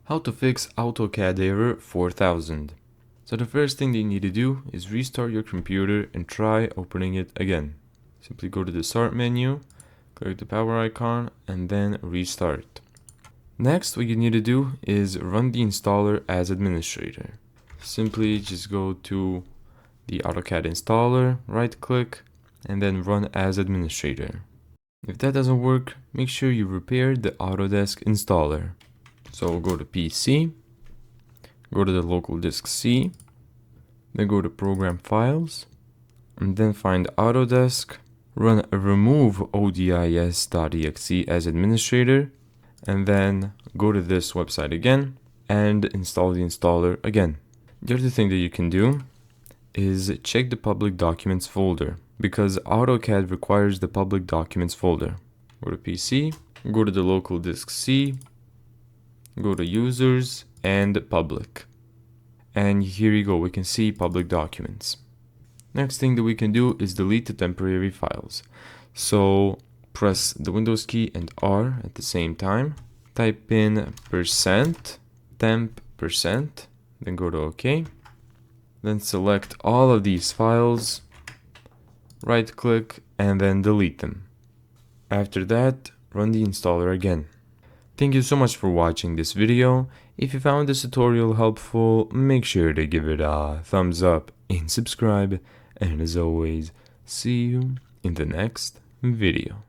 How to fix AutoCAD error 4000. So the first thing that you need to do is restart your computer and try opening it again. Simply go to the start menu, click the power icon, and then restart. Next, what you need to do is run the installer as administrator. Simply just go to the AutoCAD installer, right click, and then run as administrator. If that doesn't work, make sure you repair the Autodesk installer. So go to PC, go to the local disk C, then go to Program Files, and then find Autodesk, run remove odis.exe as administrator, and then go to this website again and install the installer again. The other thing that you can do is check the public documents folder, because AutoCAD requires the public documents folder. Go to PC, go to the local disk C, go to users and public, and here you go, we can see public documents. Next thing that we can do is delete the temporary files. So press the Windows key and R at the same time, type in %temp%, then go to OK, then select all of these files, right click, and then delete them. After that, run the installer again. Thank you so much for watching this video. If you found this tutorial helpful, make sure to give it a thumbs up and subscribe. And as always, see you in the next video.